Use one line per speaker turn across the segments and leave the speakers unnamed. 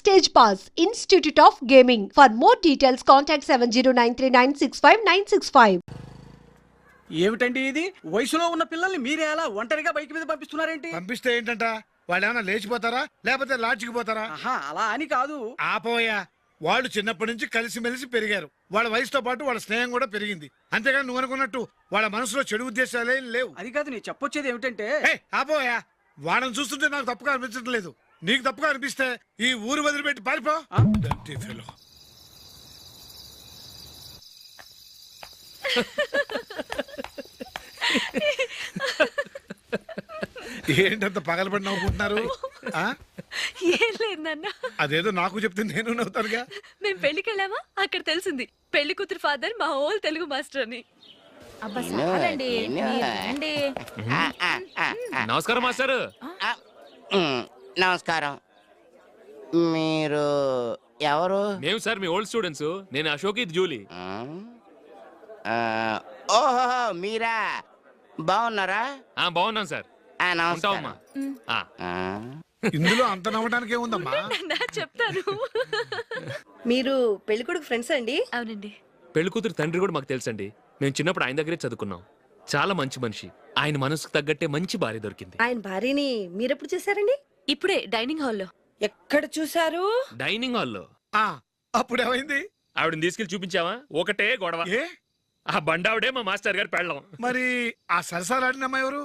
Stage Pass, Institute of Gaming. For more details, contact 70939659659.
ఏమిటండి ఇది? వయసులో ఉన్న పిల్లల్ని మీరే అలా ఒంటరిగా బైక్ మీద పంపిస్తున్నారేంటి?
పంపిస్తే ఏంటంట? వాళ్ళు ఏమైనా లేచిపోతారా లేకపోతే లాడ్జికి పోతారా?
ఆహా, అలా అని కాదు.
ఆపోయా, వాళ్ళు చిన్నప్పటి నుంచి కలిసిమెలిసి పెరిగారు. వాళ్ళ వయసుతో పాటు వాళ్ళ స్నేహం కూడా పెరిగింది. అంతేగాని నువ్వు అనుకున్నట్టు వాళ్ళ మనసులో చెడు ఉద్దేశాలేం లేవు.
అది కాదు, నేను చెప్పొచ్చేది ఏమిటంటే,
ఆపోయా, వాళ్ళని చూస్తుంటే నాకు తప్పుగా అనిపించడం లేదు. నీకు తప్పుగా అనిపిస్తే ఈ ఊరు వదిలిపెట్టి పారిపో. Dirty fellow. ఏంటంత పగలబడి నవ్వుకుంటున్నారు?
ఏం లేదు నాన్న.
అదేదో నాకు చెప్తే నేను నవ్వుతానుగా.
మేము పెళ్లికి వెళ్ళామా, అక్కడ తెలిసింది పెళ్లి కూతురు ఫాదర్ మా హోల్ తెలుగు మాస్టర్ అని.
నమస్కారం మాస్టర్.
నమస్కారం. మీరు ఎవరు?
మేము సార్ మీ ఓల్డ్ స్టూడెంట్స్. నేను అశోక్, ఇది జూలీ.
ఓహో, మీరా? బాగున్నారా?
బాగున్నాం సార్.
నమస్కారం.
ఇందులో అంత నవ్వడానికి ఏముందమ్మా?
చెప్తాను.
మీరు పెళ్ళికొడుకు ఫ్రెండ్స్ అండి?
అవునండి.
పెళ్లి కూతురు తండ్రి కూడా మాకు తెలుసండి. మేము చిన్నప్పుడు ఆయన దగ్గరే చదువుకున్నాం. చాలా మంచి మనిషి. ఆయన మనసుకు తగ్గట్టే మంచి భార్య దొరికింది.
ఆయన భార్యని మీరెప్పుడు చూసారండి?
ఇప్పుడే డైనింగ్ హాల్లో.
ఎక్కడ చూసారు?
డైనింగ్ హాల్లో.
అప్పుడు ఏమైంది?
ఆవిడని తీసుకెళ్లి చూపించావా? ఒకటే గొడవ. ఆ బండావిడే మా మాస్టర్ గారు పెళ్ళం.
మరి ఆ సరసాలాడినమ్మా ఎవరు?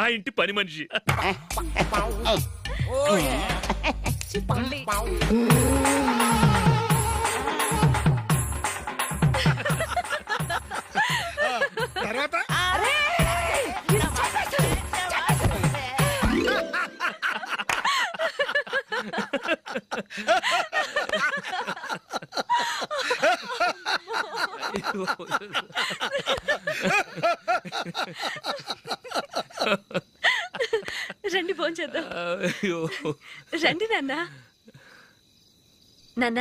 ఆ ఇంటి పని మనిషి.
తర్వాత
రండి ఫోన్ చేద్దాం. రండి నాన్న. నాన్న,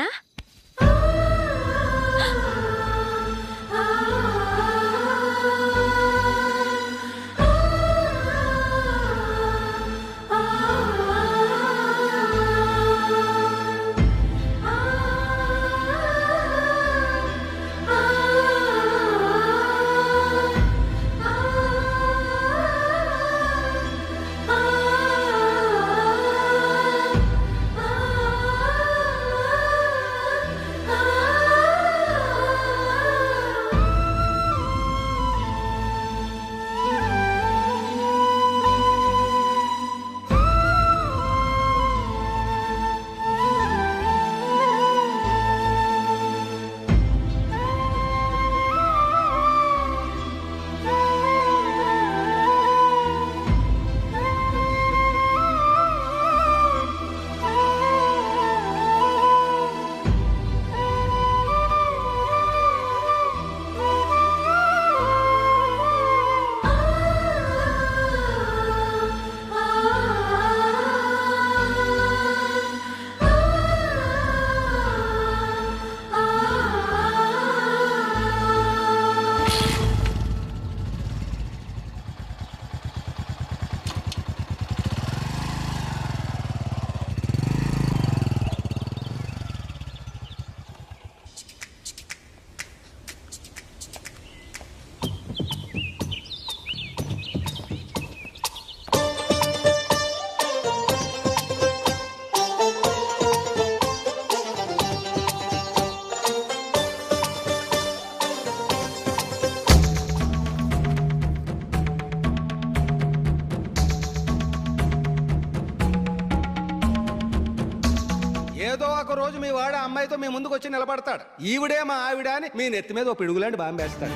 ఏదో ఒక రోజు మీ వాడు అమ్మాయితో మీ ముందుకు వచ్చి నిలబడతాడు. ఈవిడే మా ఆవిడ అని మీ నెత్తి మీద ఒక పిడుగులాంటి బాంబేస్తాడు.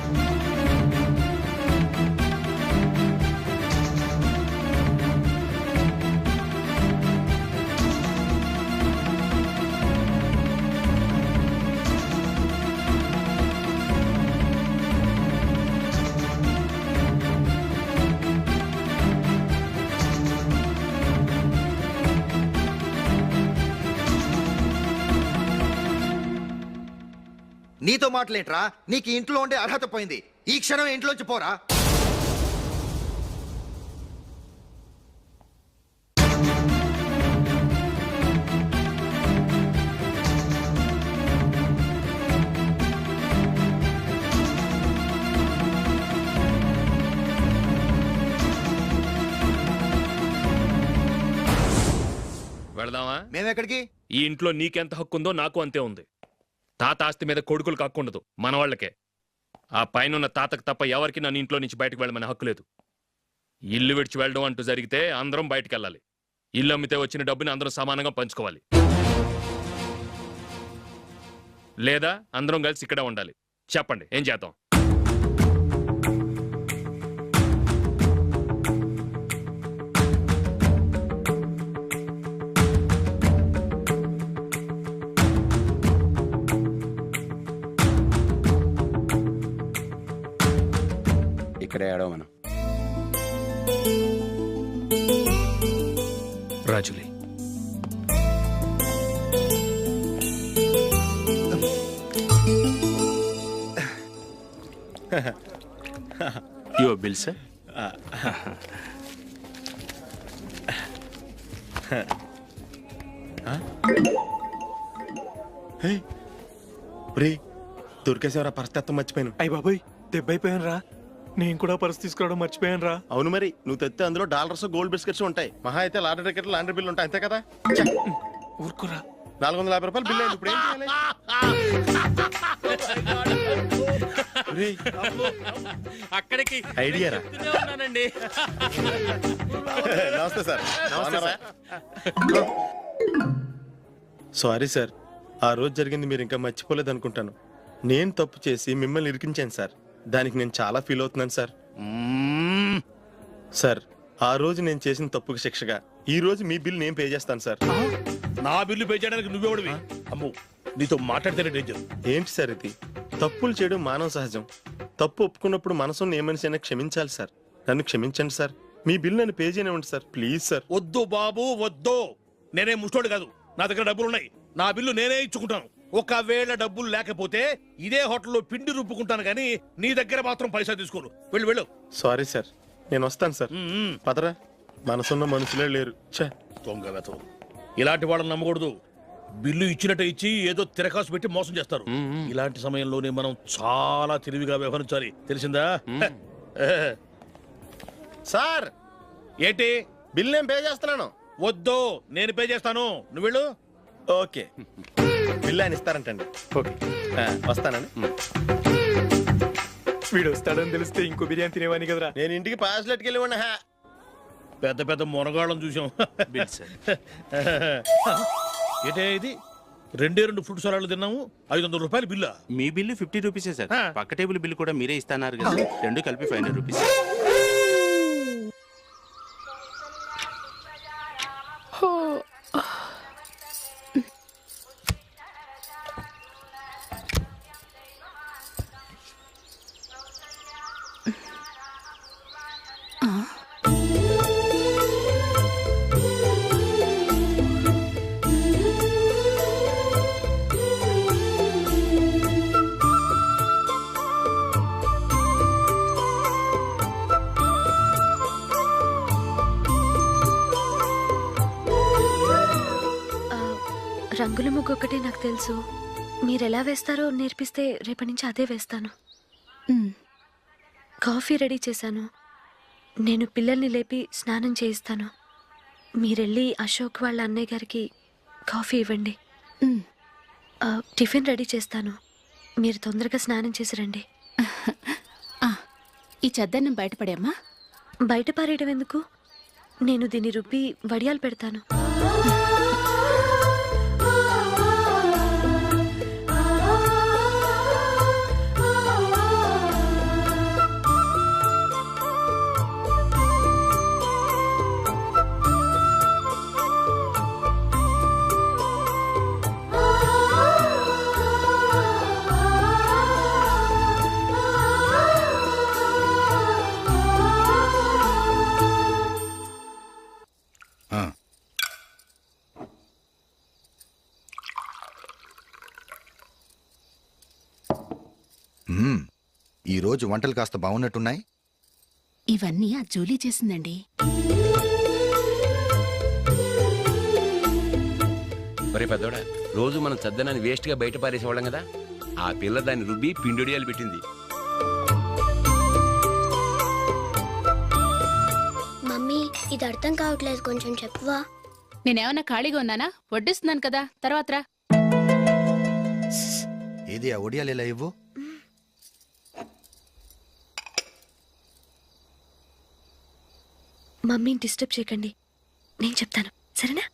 నీతో మాటలేట్రా? నీకు ఇంట్లో ఉండే అర్హత పోయింది. ఈ క్షణం ఇంట్లోంచి పోరా. ఎక్కడికి?
ఈ ఇంట్లో నీకెంత హక్కు ఉందో నాకు అంతే ఉంది. తాత ఆస్తి మీద కొడుకులకు హక్కు ఉండదు, మన వాళ్ళకే. ఆ పైన తాతకు తప్ప ఎవరికి నన్ను ఇంట్లో నుంచి బయటకు వెళ్ళమని హక్కు లేదు. ఇల్లు విడిచి వెళ్ళడం అంటూ జరిగితే అందరం బయటకు వెళ్ళాలి. ఇల్లు అమ్మితే వచ్చిన డబ్బుని అందరం సమానంగా పంచుకోవాలి. లేదా అందరం కలిసి ఇక్కడే ఉండాలి. చెప్పండి, ఏం చేద్దాం?
ఇక్కడే ఆడో మనం.
రాజులీ,
యువర్ బిల్ సార్.
దొరికేసేవరా పరిస్థితి మర్చిపోయాను.
అయ్య బాబాయ్, దెబ్బైపోయాను రా. నేను కూడా పర్స్ తీసుకురావడం మర్చిపోయాను రా.
అవును మరి, నువ్వు తెస్తే అందులో డాలర్స్ గోల్డ్ బిస్కెట్స్ ఉంటాయి. మహా అయితే లాటరీ టికెట్ లాండ్రీ బిల్లు ఉంటాయి, అంతే కదా.
ఊరుకురా.
450 రూపాయలు బిల్లు అయింది. ఇప్పుడు ఏం చేయాలి?
అక్కడికి
ఐడియా రా.
ఉన్నానండి.
నమస్తే సార్. సారీ సార్, ఆ రోజు జరిగింది మీరు ఇంకా మర్చిపోలేదు అనుకుంటాను. నేను తప్పు చేసి మిమ్మల్ని ఇరికించాను సార్. దానికి నేను చాలా ఫీల్ అవుతున్నాను సార్. సార్, ఆ రోజు నేను చేసిన తప్పుకి శిక్షగా ఈ రోజు మీ బిల్ నేను పే చేస్తాను సార్.
నా బిల్లు పే చేయడానికి నువ్వెవడివి? అమ్మో, నీతో మాట్లాడితేనే డేంజర్.
ఏంటి సార్ ఇది? తప్పులు చేయడం మానవ సహజం. తప్పు ఒప్పుకున్నప్పుడు మనసుని ఏ మనిషి అయినా క్షమించాలి సార్. నన్ను క్షమించండి సార్. మీ బిల్ నన్ను పే చేయనివ్వండి సార్, ప్లీజ్ సార్.
వద్దు బాబు, వద్దు. నేనే ముష్టోడు కాదు, నా దగ్గర డబ్బులు ఉన్నాయి. నా బిల్లు నేనే ఇచ్చుకుంటాను. ఒకవేళ డబ్బులు లేకపోతే ఇదే హోటల్లో పిండి రుబ్బుకుంటాను, కానీ నీ దగ్గర మాత్రం పైసా తీసుకోను. వెళ్ళు వెళ్ళు.
సారీ సార్, నేను వస్తాను సార్. పదరా, మనసున్న మనుషులే లేరు. ఛే,
దొంగ వెతవు. ఇలాంటి వాళ్ళని నమ్మకూడదు. బిల్లు ఇచ్చినట్టు ఇచ్చి ఏదో తిరకాసు పెట్టి మోసం చేస్తారు. ఇలాంటి సమయంలోనే మనం చాలా తెలివిగా వ్యవహరించాలి, తెలిసిందా?
సార్
ఏంటి?
బిల్ నేను పే చేస్తున్నాను.
వద్దు, నేను పే చేస్తాను, నువ్వు వెళ్ళు.
ఓకే, బిల్ ఆయన ఇస్తారంటండి.
ఓకే,
వస్తానండి.
వీడు వస్తాడని తెలిస్తే ఇంకో బిర్యానీ తినేవాని కదరా.
నేను ఇంటికి పాస్లెట్కి వెళ్ళి ఉన్నా.
పెద్ద పెద్ద మునగాళ్ళం చూసాం. ఏంటే ఇది? 2 ఫ్రూట్ సలాడ్లు తిన్నాము, 500 రూపాయలు బిల్లా?
మీ బిల్లు 50 రూపీసే సార్. పక్క టేబుల్ బిల్లు కూడా మీరే ఇస్తాన్నారు కదా, రెండు కలిపి 500 రూపీస్.
రంగుల ముగ్గు ఒకటే నాకు తెలుసు. మీరెలా వేస్తారో నేర్పిస్తే రేపటి నుంచి అదే వేస్తాను. కాఫీ రెడీ చేశాను. నేను పిల్లల్ని లేపి స్నానం చేయిస్తాను. మీరెళ్ళి అశోక్ వాళ్ళ అన్నయ్య గారికి కాఫీ ఇవ్వండి. టిఫిన్ రెడీ చేస్తాను. మీరు తొందరగా స్నానం చేసి రండి.
ఈ చద్దన్నం బయటపడేమ్మా.
బయట పారేయడం ఎందుకు? నేను దీన్ని రుబ్బి వడియాలు పెడతాను.
ఈ రోజు వంటలు కాస్త బాగున్నట్టున్నాయి.
ఇవన్నీ ఆ జూలీ చేసిందండి.
ఒరే పెద్దోడా, రోజు మనం చద్దనాన్ని వేస్ట్ గా బయట పారేసేవాళ్ళం కదా, ఆ పిల్ల దాన్ని రుబ్బి పిండొడియాలు పెట్టింది.
మమ్మీ, ఇది అర్థం కావట్లేదు, కొంచెం చెప్పువా. నేనేమన్నా ఖాళీగా ఉన్నానా? వడ్డిస్తున్నాను కదా, తర్వాత రా.
ఏది ఆ ఒడియాలు ఇలా ఇవ్వు.
మమ్మీని డిస్టర్బ్ చేయకండి, నేను చెప్తాను, సరేనా?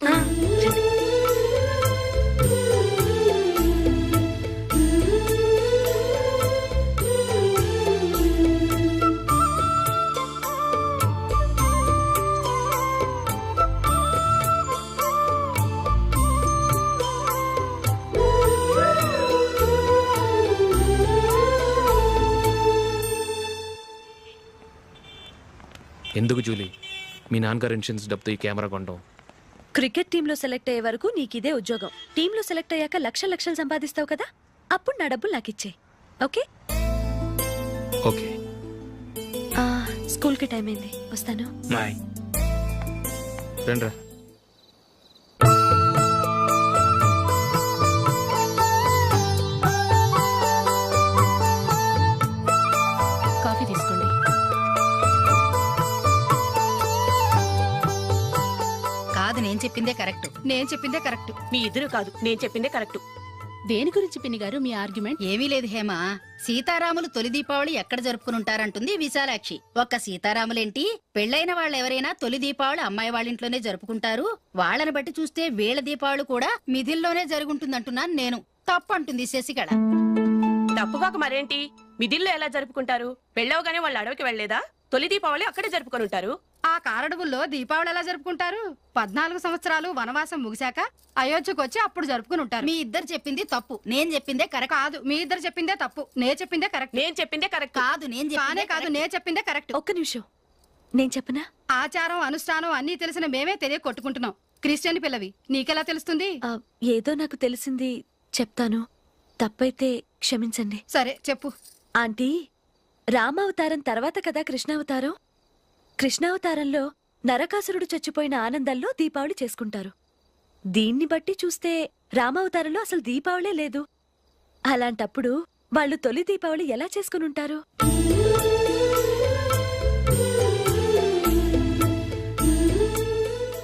ఎందుకు జూలీ మీ నాన్నగారు ఇన్సూరెన్స్ డబ్బుతో ఈ కెమెరా కొనడం?
క్రికెట్ టీంలో సెలెక్ట్ అయ్యే వరకు నీకు ఇదే ఉద్యోగం. టీంలో సెలెక్ట్ అయ్యాక లక్షలు సంపాదిస్తావు కదా, అప్పుడు నా డబ్బులు నాకు ఇచ్చే. ఓకే?
ఓకే.
స్కూల్కి టైం అయింది, వస్తాను.
బాయ్. రండ్రా.
కాఫీ తీసుకోండి.
కాదు, నేను చెప్పిందే కరెక్ట్.
నేను చెప్పిందే కరెక్ట్.
మీ ఇద్దరు కాదు, నేను చెప్పిందే కరెక్ట్.
దేని గురించి పిన్ని గారు మీ ఆర్గ్యుమెంట్?
ఏమీ లేదు హేమ. సీతారాములు తొలి దీపావళి ఎక్కడ జరుపుకుంటారంటుంది విశాలాక్షి. ఒక్క సీతారాములేంటి, పెళ్లైన వాళ్ళెవరైనా తొలి దీపావళి అమ్మాయి వాళ్ళింట్లోనే జరుపుకుంటారు. వాళ్ళని బట్టి చూస్తే వీళ్ళ దీపావళి కూడా మిథిల్లోనే జరుగుంటుందంటున్నాను నేను. తప్పు అంటుంది శశికళ.
తప్పుగాక మరేంటి, మిదిల్లో ఎలా జరుపుకుంటారు? పెళ్ళవగానే వాళ్ళు అడవికి వెళ్లేదా? తొలి దీపావళి అక్కడే జరుపుకొని ఉంటారు.
ఆ కారడవుల్లో దీపావళి ఎలా జరుపుకుంటారు? 14 సంవత్సరాలు వనవాసం ముగిశాక అయోధ్యకు వచ్చి అప్పుడు జరుపుకుని ఉంటారు. మీ ఇద్దరు చెప్పింది తప్పు, నేను చెప్పిందే కరెక్ట్. కాదు, మీ ఇద్దరు చెప్పిందే తప్పు, నేను చెప్పిందే కరెక్ట్.
నేను చెప్పిందే కరెక్ట్.
కాదు, నేను చెప్పిందే కరెక్ట్.
ఒక్క నిమిషం, నేను చెప్పనా?
ఆచారం అనుష్ఠానం అన్నీ తెలిసిన మేమే తెలియ కొట్టుకుంటున్నాం. క్రిస్టియన్ పిల్లవి, నీకెలా తెలుస్తుంది?
ఏదో నాకు తెలిసింది చెప్తాను, తప్పైతే క్షమించండి.
సరే చెప్పు.
ఆంటీ, రామావతారం తర్వాత కదా కృష్ణావతారం. కృష్ణావతారంలో నరకాసురుడు చచ్చిపోయిన ఆనందంలో దీపావళి చేసుకుంటారు. దీన్ని బట్టి చూస్తే రామావతారంలో అసలు దీపావళే లేదు. అలాంటప్పుడు వాళ్ళు తొలి దీపావళి ఎలా చేసుకునుంటారు?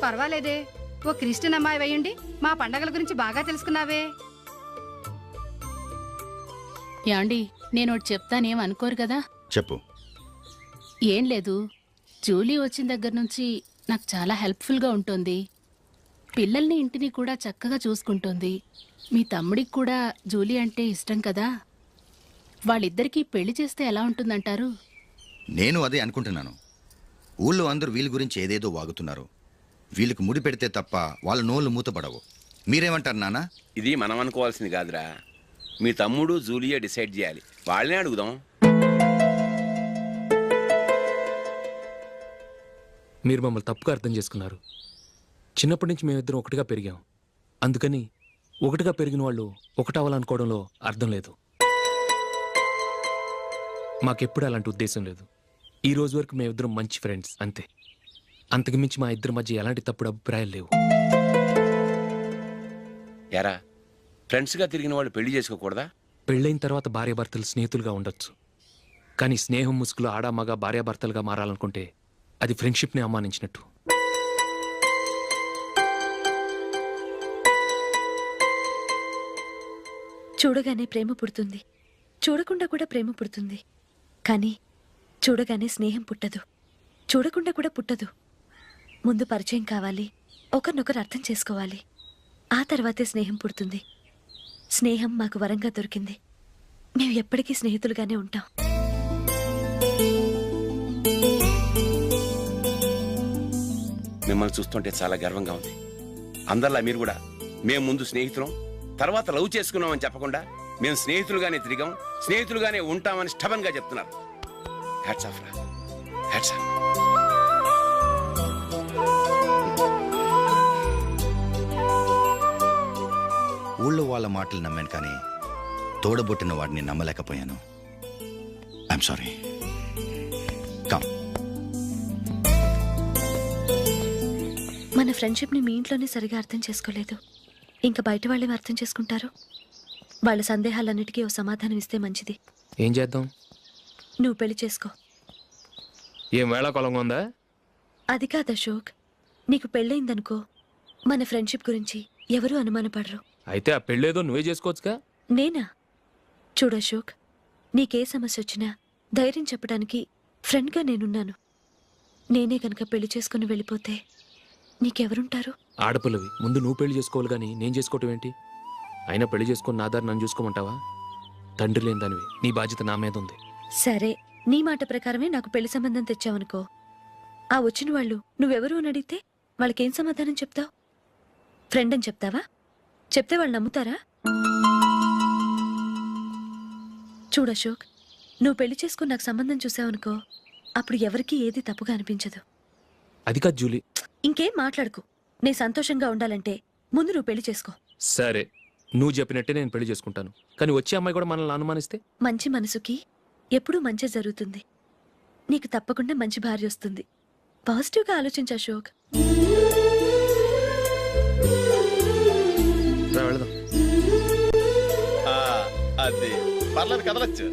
పర్వాలేదే, ఓ క్రిస్టియన్ అమ్మాయి అయ్యుండి మా పండగల గురించి బాగా తెలుసుకున్నావే.
యాండి, నేను ఒకటి చెప్తానేం అనుకోరు కదా?
చెప్పు.
ఏం లేదు, జూలీ వచ్చిన దగ్గర నుంచి నాకు చాలా హెల్ప్ఫుల్గా ఉంటుంది. పిల్లల్ని ఇంటిని కూడా చక్కగా చూసుకుంటుంది. మీ తమ్ముడికి కూడా జూలీ అంటే ఇష్టం కదా. వాళ్ళిద్దరికీ పెళ్లి చేస్తే ఎలా ఉంటుందంటారు?
నేను అదే అనుకుంటున్నాను. ఊళ్ళో అందరూ వీళ్ళ గురించి ఏదేదో వాగుతున్నారు. వీళ్ళకి ముడి పెడితే తప్ప వాళ్ళ నోళ్ళు మూతపడవు. మీరేమంటారు నాన్న?
ఇది మనం అనుకోవాల్సింది కాదురా. మీ తమ్ముడు జూలియా డిసైడ్ చేయాలి. వాళ్ళనే అడుగుదాం.
మీరు మమ్మల్ని తప్పుగా అర్థం చేసుకున్నారు. చిన్నప్పటి నుంచి మేమిద్దరం ఒకటిగా పెరిగాం. అందుకని ఒకటిగా పెరిగిన వాళ్ళు ఒకటవ్వాలనుకోవడంలో అర్థం లేదు. మాకెప్పుడు అలాంటి ఉద్దేశం లేదు. ఈ రోజు వరకు మేమిద్దరం మంచి ఫ్రెండ్స్ అంతే. అంతకుమించి మా ఇద్దరి మధ్య ఎలాంటి తప్పుడు అభిప్రాయాలు లేవు.
ఎరా, ఫ్రెండ్స్గా తిరిగిన వాళ్ళు పెళ్లి చేసుకోకూడదా?
పెళ్ళైన తర్వాత భార్యాభర్తలు స్నేహితులుగా ఉండొచ్చు. కానీ స్నేహం ముసుగులో ఆడామగా భార్యాభర్తలుగా మారాలనుకుంటే అది ఫ్రెండ్షిప్ని అవమానించినట్టు.
చూడగానే ప్రేమ పుడుతుంది, చూడకుండా కూడా ప్రేమ పుడుతుంది. కానీ చూడగానే స్నేహం పుట్టదు, చూడకుండా కూడా పుట్టదు. ముందు పరిచయం కావాలి, ఒకరినొకరు అర్థం చేసుకోవాలి, ఆ తర్వాతే స్నేహం పుడుతుంది. స్నేహం మాకు వరంగా దొరికింది. మేము ఎప్పటికీ స్నేహితులుగానే ఉంటాం.
మిమ్మల్ని చూస్తుంటే చాలా గర్వంగా ఉంది. అందరిలా మీరు కూడా మేము ముందు స్నేహితులం, తర్వాత లవ్ చేసుకున్నామని చెప్పకుండా మేము స్నేహితులుగానే తిరిగాం, స్నేహితులుగానే ఉంటామని స్టబన్ గా చెప్తున్నారు. హ్యాట్స్ ఆఫ్ రా, హ్యాట్స్ ఆఫ్.
ఊళ్ళో వాళ్ళ మాటలు నమ్మాను, కానీ తోడబుట్టిన వాడిని నమ్మలేకపోయాను. I'm sorry. కమ్.
మన ఫ్రెండ్షిప్ని మీ ఇంట్లోనే సరిగా అర్థం చేసుకోలేదు, ఇంకా బయట వాళ్ళేమి అర్థం చేసుకుంటారు? వాళ్ళ సందేహాలన్నిటికీ ఓ సమాధానం ఇస్తే మంచిది.
ఏం చేద్దాం?
నువ్వు పెళ్లి చేసుకో.
ఏం వేళాకొలంగా ఉందా?
అది కాదు అశోక్, నీకు పెళ్ళయిందనుకో, మన ఫ్రెండ్షిప్ గురించి ఎవరూ అనుమానపడరు.
అయితే ఆ పెళ్ళేదో నువ్వే చేసుకోవచ్చుగా.
నేనా? చూడు అశోక్, నీకే సమస్య వచ్చినా ధైర్యం చెప్పడానికి ఫ్రెండ్గా నేనున్నాను. నేనే కనుక పెళ్లి చేసుకుని వెళ్ళిపోతే నీకెవరుంటారు?
ఆడపిల్లవి, ముందు నువ్వు పెళ్లి చేసుకోవాలి కానీ నేను చేసుకోవటం ఏంటి? అయినా పెళ్లి చేసుకుని నా దారి నన్ను చూసుకోమంటావా? తండ్రి లేని దానివి, నీ బాధ్యత నా మీద ఉంది.
సరే, నీ మాట ప్రకారమే నాకు పెళ్లి సంబంధం తెచ్చావనుకో. ఆ వచ్చిన వాళ్ళు నువ్వెవరు అని అడిగితే వాళ్ళకేం సమాధానం చెప్తావు? ఫ్రెండ్ అని చెప్తావా? చెప్తే వాళ్ళు నమ్ముతారా? చూడు అశోక్, నువ్వు పెళ్లి చేసుకుని నాకు సంబంధం చూసావనుకో, అప్పుడు ఎవరికీ ఏది తప్పుగా అనిపించదు.
అది కాదు జూలీ.
ఇంకేం మాట్లాడుకు. నేను సంతోషంగా ఉండాలంటే ముందు నువ్వు పెళ్లి చేసుకో.
సరే, నువ్వు చెప్పినట్టే నేను పెళ్లి చేసుకుంటాను. కానీ వచ్చే అమ్మాయి కూడా మనల్ని అనుమానిస్తే?
మంచి మనసుకి ఎప్పుడూ మంచి జరుగుతుంది. నీకు తప్పకుండా మంచి భార్య వస్తుంది. పాజిటివ్గా ఆలోచించు అశోక్.
వెళదాం.
అది పర్లేదు, కదలచ్చు.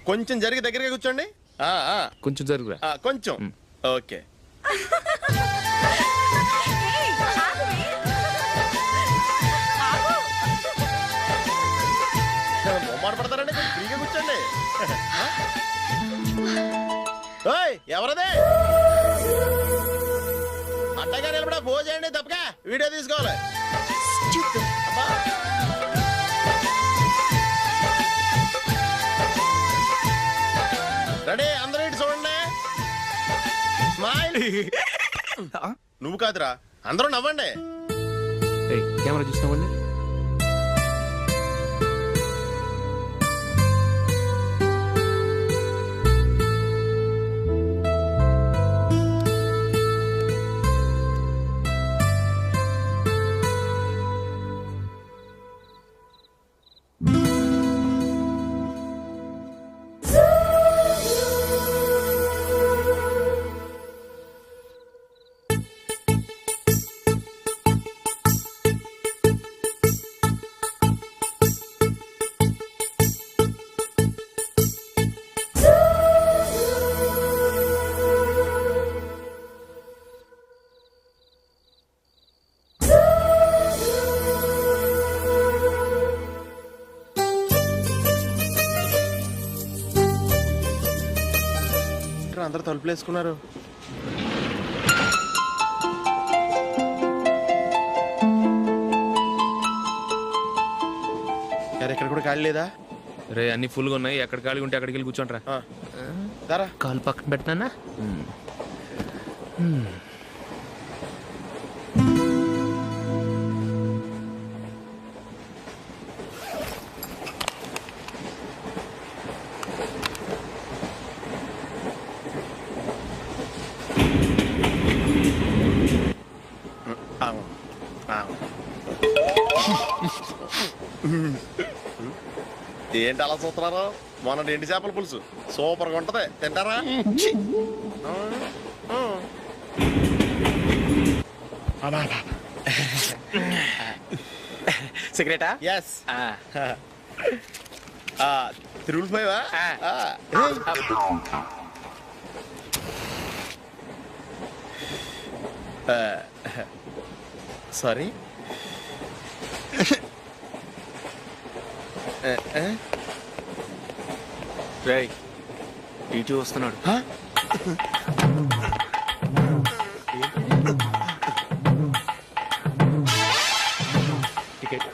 కొంచెం జరిగి దగ్గరగా కూర్చోండి.
కొంచెం జరుగురా.
కొంచెం. ఓకే. పడతారండి, ఫ్రీగా కూర్చోండి. ఎవరదే అట్టగా నిలబడా భోజేయండి, తప్పగా వీడియో తీసుకోవాలి. రెడీ, అందరూ ఇటు చూడండి. స్మైల్. నువ్వు కాదురా, అందరూ నవ్వండి.
కెమెరా చూసినావండి.
అందరూ తలుపులు వేసుకున్నారు. ఎక్కడ కూడా ఖాళీ లేదా?
రే, అన్ని ఫుల్గా ఉన్నాయి. ఎక్కడ ఖాళీ ఉంటే అక్కడికి వెళ్ళి కూర్చోండిరా. కాలు పక్కన పెట్టినా.
ఏంటి అలా చూస్తున్నారు? మొన్న ఎండి చేపల పులుసు సూపర్గా ఉంటది, తింటారా?
సిగరెటా?
ఎస్. తిరుగులిపోయావా? సారీ.
రేయ్, టీటీ వస్తున్నాడు. టికెట్.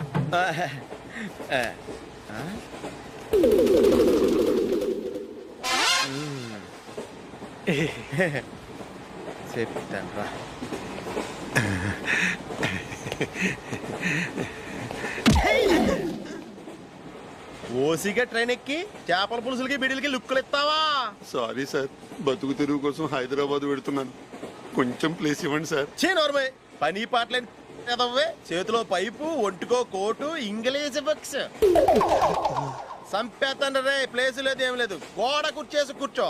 చెప్తాను రా. ఓసిగా ట్రైన్ ఎక్కి చేపల పులుసులకి బిడిలకి లుక్కులు ఇస్తావా?
సారీ సార్, బతుకు తెరువు కోసం హైదరాబాద్ పెడుతున్నాను, కొంచెం ప్లేస్ ఇవ్వండి సార్.
నోర్మే, పని పాటలేని ఎదవ్వే. చేతిలో పైపు, ఒంటికో కోటు, ఇంగ్లీష్ బుక్స్. సంపేతండ్రి రే, ప్లేస్ లేదు ఏం లేదు, గోడ కుర్చేసి కూర్చో.